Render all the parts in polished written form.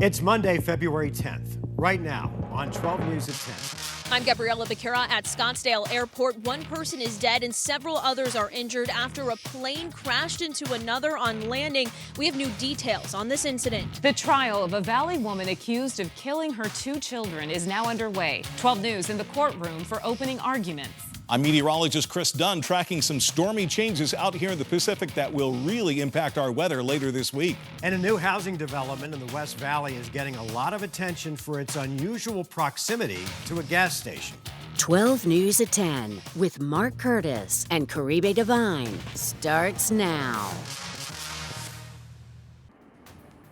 It's Monday, February 10th. Right now on 12 News at 10. I'm Gabriella Becerra at Scottsdale Airport. One person is dead and several others are injured after a plane crashed into another on landing. We have new details on this incident. The trial of a Valley woman accused of killing her 2 children is now underway. 12 News in the courtroom for opening arguments. I'm meteorologist Chris Dunn tracking some stormy changes out here in the Pacific that will really impact our weather later this week. And a new housing development in the West Valley is getting a lot of attention for its unusual proximity to a gas station. 12 News at 10 with Mark Curtis and Caribe Divine starts now.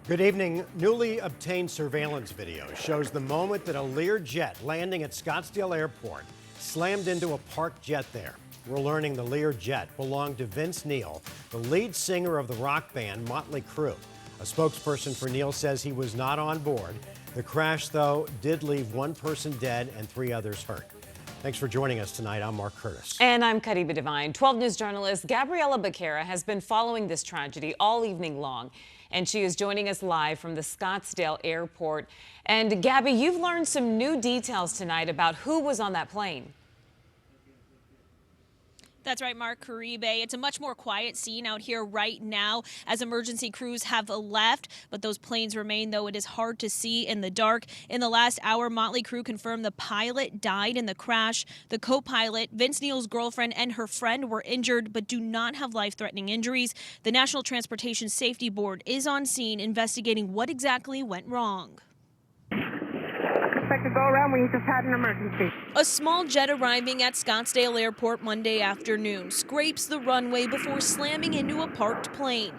Good evening. Newly obtained surveillance video shows the moment that a Lear jet landing at Scottsdale Airport slammed into a parked jet there. We're learning the Lear jet belonged to Vince Neil, the lead singer of the rock band Motley Crue. A spokesperson for Neil says he was not on board. The crash, though, did leave 1 person dead and 3 others hurt. Thanks for joining us tonight. I'm Mark Curtis. And I'm Caribe Divine. 12 News journalist Gabriella Becerra has been following this tragedy all evening long. And she is joining us live from the Scottsdale Airport. And Gabby, you've learned some new details tonight about who was on that plane. That's right, Mark. Caribe. It's a much more quiet scene out here right now as emergency crews have left, but those planes remain, though it is hard to see in the dark. In the last hour, Motley Crue confirmed the pilot died in the crash. The co-pilot, Vince Neil's girlfriend, and her friend were injured but do not have life-threatening injuries. The National Transportation Safety Board is on scene investigating what exactly went wrong. To go around, we just had an emergency. A small jet arriving at Scottsdale Airport Monday afternoon scrapes the runway before slamming into a parked plane.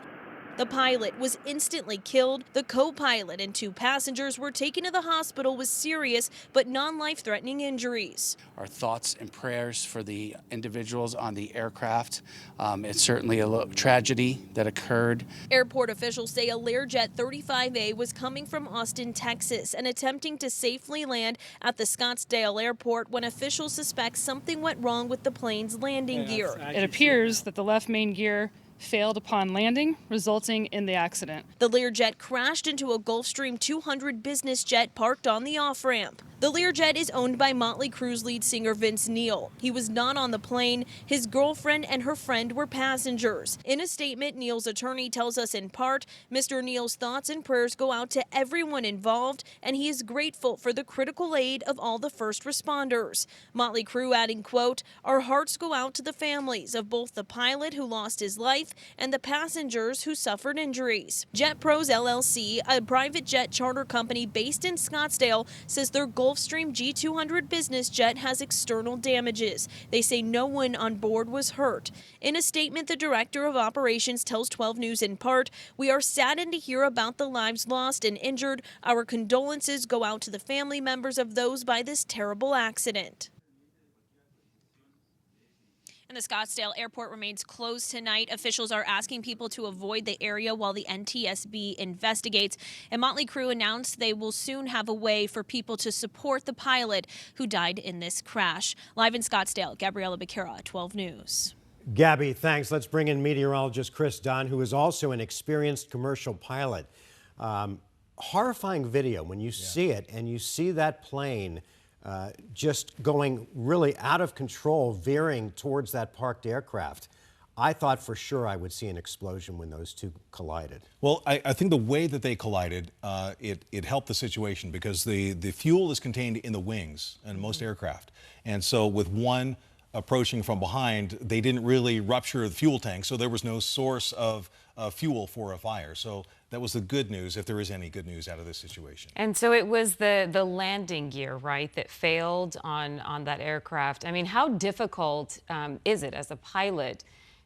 The pilot was instantly killed. The co-pilot and 2 passengers were taken to the hospital with serious but non-life-threatening injuries. Our thoughts and prayers for the individuals on the aircraft. It's certainly a tragedy that occurred. Airport officials say a Learjet 35A was coming from Austin, Texas, and attempting to safely land at the Scottsdale Airport when officials suspect something went wrong with the plane's landing gear. It appears that the left main gear failed upon landing, resulting in the accident. The Learjet crashed into a Gulfstream 200 business jet parked on the off-ramp. The Learjet is owned by Motley Crue's lead singer Vince Neil. He was not on the plane. His girlfriend and her friend were passengers. In a statement, Neil's attorney tells us in part, Mr. Neil's thoughts and prayers go out to everyone involved, and he is grateful for the critical aid of all the first responders. Motley Crue adding, quote, "Our hearts go out to the families of both the pilot who lost his life and the passengers who suffered injuries." Jet Pros LLC, a private jet charter company based in Scottsdale, says their Gulfstream G200 business jet has external damages. They say no one on board was hurt. In a statement, the director of operations tells 12 News in part, "We are saddened to hear about the lives lost and injured. Our condolences go out to the family members of those by this terrible accident." And the Scottsdale Airport remains closed tonight. Officials are asking people to avoid the area while the NTSB investigates. And Motley Crue announced they will soon have a way for people to support the pilot who died in this crash. Live in Scottsdale, Gabriella Becerra, 12 News. Gabby, thanks. Let's bring in meteorologist Chris Dunn, who is also an experienced commercial pilot. Horrifying video when you see it and you see that plane just going really out of control, veering towards that parked aircraft. I thought for sure I would see an explosion when those 2 collided. Well, I think the way that they collided, it helped the situation because the fuel is contained in the wings in most aircraft. And so with one approaching from behind, they didn't really rupture the fuel tank, so there was no source of fuel for a fire. So that was the good news, if there is any good news out of this situation. And so it was the landing gear, right, that failed on that aircraft. I mean, how difficult is it as a pilot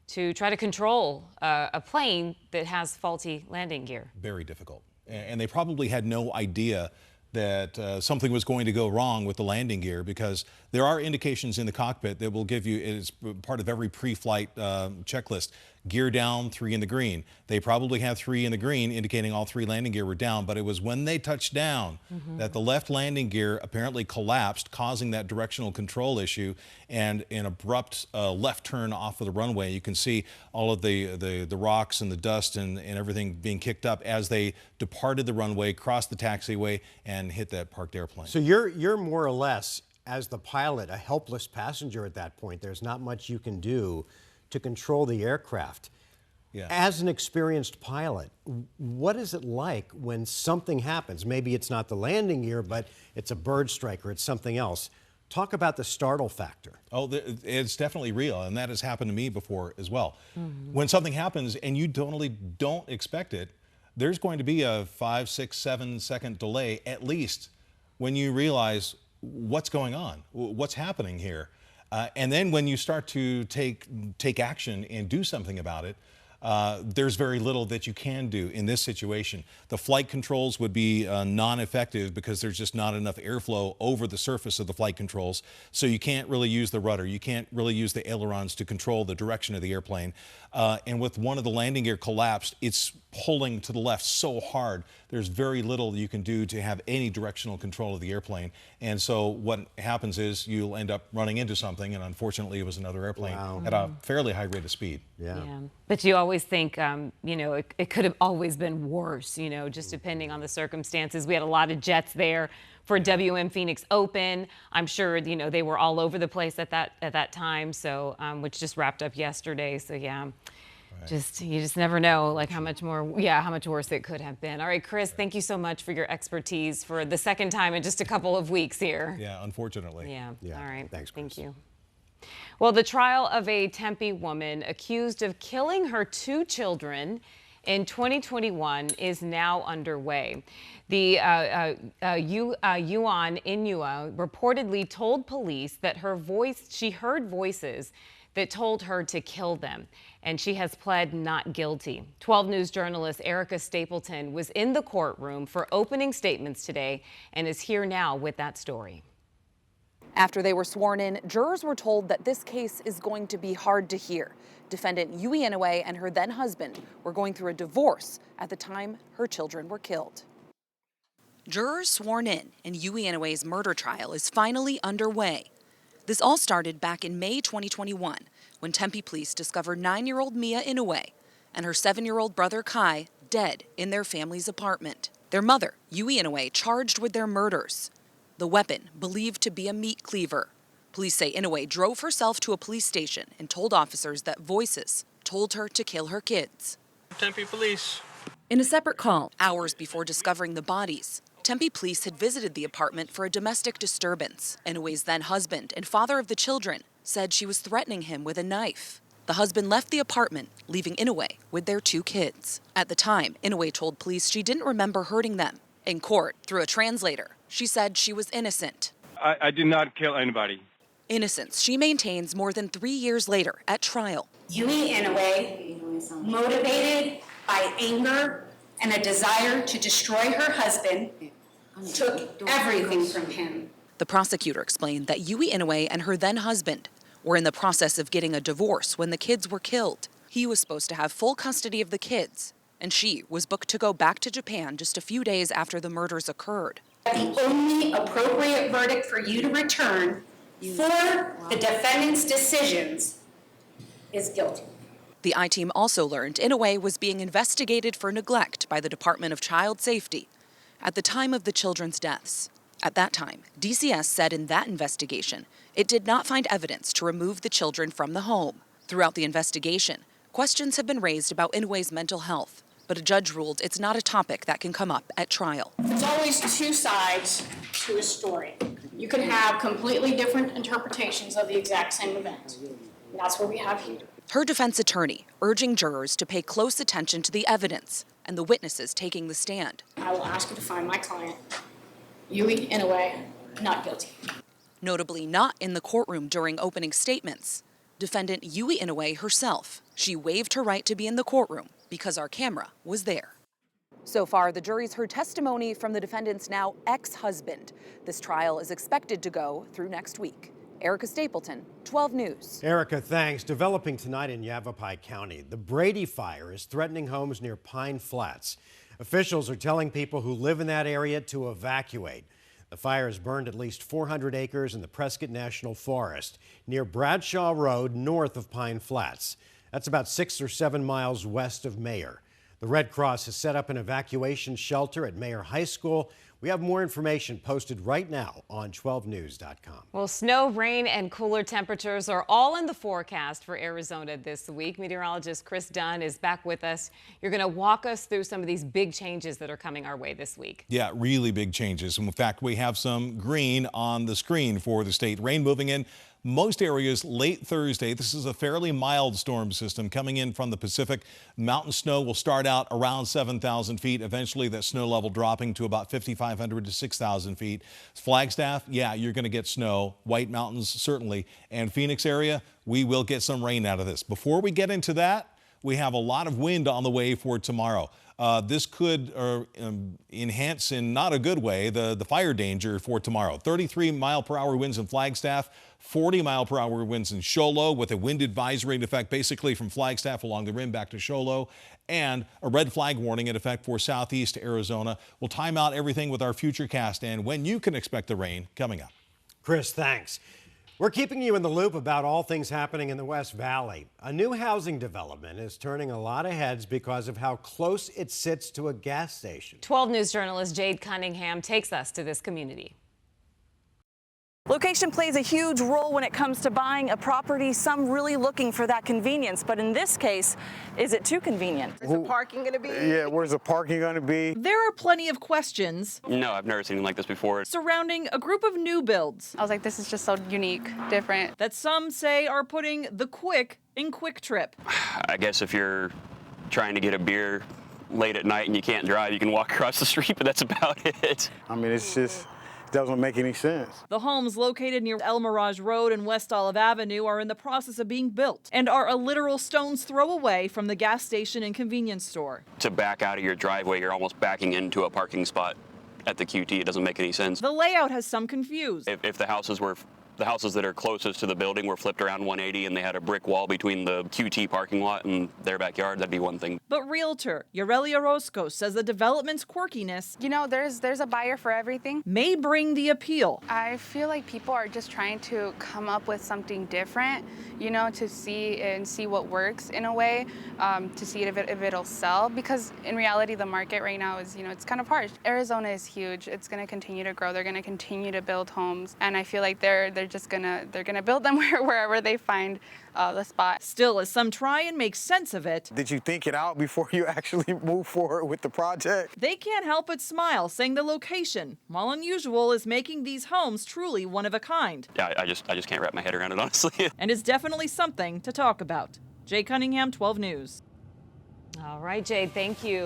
to try to control a plane that has faulty landing gear? Very difficult. And they probably had no idea that something was going to go wrong with the landing gear, because there are indications in the cockpit that will give you, it's part of every pre-flight checklist, gear down, 3 in the green. They probably had 3 in the green, indicating all 3 landing gear were down, but it was when they touched down that the left landing gear apparently collapsed, causing that directional control issue and an abrupt left turn off of the runway. You can see all of the rocks and the dust and everything being kicked up as they departed the runway, crossed the taxiway, and hit that parked airplane. So you're more or less, as the pilot, a helpless passenger at that point. There's not much you can do to control the aircraft. Yeah. As an experienced pilot, what is it like when something happens? Maybe it's not the landing gear, but it's a bird strike or it's something else. Talk about the startle factor. Oh, it's definitely real, and that has happened to me before as well. When something happens and you totally don't expect it, there's going to be a 5, 6, 7 second delay at least when you realize what's going on, what's happening here. And then when you start to take action and do something about it, there's very little that you can do in this situation. The flight controls would be non-effective because there's just not enough airflow over the surface of the flight controls. So you can't really use the rudder. You can't really use the ailerons to control the direction of the airplane. And with one of the landing gear collapsed, it's pulling to the left so hard, there's very little you can do to have any directional control of the airplane. And so what happens is you'll end up running into something, and unfortunately it was another airplane at a fairly high rate of speed. Yeah. But you always think, you know, it could have always been worse, you know, just depending on the circumstances. We had a lot of jets there for WM Phoenix Open. I'm sure, you know, they were all over the place at that time, so which just wrapped up yesterday. So yeah. You just never know, like how much worse it could have been. All right, Chris, thank you so much for your expertise for the second time in just a couple of weeks here. Yeah, unfortunately. Yeah. All right. Thanks, Chris. Thank you. Well, the trial of a Tempe woman accused of killing her 2 children in 2021 is now underway. The Yuan Inua reportedly told police that she heard voices that told her to kill them, and she has pled not guilty. 12 News journalist Erica Stapleton was in the courtroom for opening statements today and is here now with that story. After they were sworn in, jurors were told that this case is going to be hard to hear. Defendant Yui Inoue and her then husband were going through a divorce at the time her children were killed. Jurors sworn in, and Yui Inoue's murder trial is finally underway. This all started back in May 2021 when Tempe police discovered 9-year-old Mia Inoue and her 7-year-old brother Kai dead in their family's apartment. Their mother, Yui Inoue, charged with their murders. The weapon, believed to be a meat cleaver. Police say Inoue drove herself to a police station and told officers that voices told her to kill her kids. Tempe police. In a separate call, hours before discovering the bodies, Tempe police had visited the apartment for a domestic disturbance. Inoue's then husband and father of the children said she was threatening him with a knife. The husband left the apartment, leaving Inoue with their 2 kids. At the time, Inoue told police she didn't remember hurting them. In court, through a translator, she said she was innocent. I did not kill anybody. Innocence she maintains more than 3 years later at trial. Yui Inoue, motivated by anger and a desire to destroy her husband, took everything from him. The prosecutor explained that Yui Inoue and her then husband were in the process of getting a divorce when the kids were killed. He was supposed to have full custody of the kids, and she was booked to go back to Japan just a few days after the murders occurred. The only appropriate verdict for you to return for the defendant's decisions is guilty. The I-team also learned Inoue was being investigated for neglect by the Department of Child Safety at the time of the children's deaths. At that time, DCS said in that investigation, it did not find evidence to remove the children from the home. Throughout the investigation, questions have been raised about Inoue's mental health, but a judge ruled it's not a topic that can come up at trial. There's always 2 sides to a story. You can have completely different interpretations of the exact same event. And that's what we have here. Her defense attorney urging jurors to pay close attention to the evidence and the witnesses taking the stand. I will ask you to find my client, Yui Inoue, not guilty. Notably not in the courtroom during opening statements, defendant Yui Inoue herself. She waived her right to be in the courtroom because our camera was there. So far, the jury's heard testimony from the defendant's now ex-husband. This trial is expected to go through next week. Erica Stapleton, 12 News. Erica, thanks. Developing tonight in Yavapai County, the Brady fire is threatening homes near Pine Flats. Officials are telling people who live in that area to evacuate. The fire has burned at least 400 acres in the Prescott National Forest near Bradshaw Road, north of Pine Flats. That's about 6 or 7 miles west of Mayer. The Red Cross has set up an evacuation shelter at Mayer High School. We have more information posted right now on 12news.com. Well, snow, rain, and cooler temperatures are all in the forecast for Arizona this week. Meteorologist Chris Dunn is back with us. You're going to walk us through some of these big changes that are coming our way this week. Yeah, really big changes. In fact, we have some green on the screen for the state. Rain moving in most areas late Thursday. This is a fairly mild storm system coming in from the Pacific. Mountain snow will start out around 7,000 feet. Eventually, that snow level dropping to about 5,500 to 6,000 feet. Flagstaff, yeah, you're going to get snow. White Mountains, certainly. And Phoenix area, we will get some rain out of this. Before we get into that, we have a lot of wind on the way for tomorrow. This could enhance in not a good way the fire danger for tomorrow. 33-mile-per-hour winds in Flagstaff, 40-mile-per-hour winds in Show Low with a wind advisory in effect basically from Flagstaff along the rim back to Show Low, and a red flag warning in effect for southeast Arizona. We'll time out everything with our futurecast and when you can expect the rain coming up. Chris, thanks. We're keeping you in the loop about all things happening in the West Valley. A new housing development is turning a lot of heads because of how close it sits to a gas station. 12 News journalist Jade Cunningham takes us to this community. Location plays a huge role when it comes to buying a property, some really looking for that convenience. But in this case, is it too convenient? Where's the parking going to be? Yeah, where's the parking going to be? There are plenty of questions. No, I've never seen anything like this before. Surrounding a group of new builds. I was like, this is just so unique, different. That some say are putting the quick in Quick Trip. I guess if you're trying to get a beer late at night and you can't drive, you can walk across the street, but that's about it. I mean, it's just doesn't make any sense. The homes located near El Mirage Road and West Olive Avenue are in the process of being built and are a literal stone's throw away from the gas station and convenience store. To back out of your driveway, you're almost backing into a parking spot at the QT. It doesn't make any sense. The layout has some confused. If the houses that are closest to the building were flipped around 180 and they had a brick wall between the QT parking lot and their backyard, that'd be one thing. But realtor Yarelia Orozco says the development's quirkiness, You know, there's a buyer for everything. may bring the appeal. I feel like people are just trying to come up with something different, you know, to see what works in a way, to see if it'll sell. Because in reality, the market right now is, you know, it's kind of harsh. Arizona is huge. It's going to continue to grow. They're going to continue to build homes, and I feel like they're gonna build them wherever they find the spot. Still, as some try and make sense of it, Did you think it out before you actually move forward with the project? they can't help but smile, saying the location, while unusual, is making these homes truly one of a kind. Yeah, I just can't wrap my head around it, honestly. And is definitely something to talk about. Jay Cunningham, 12 News. All right, Jade, thank you.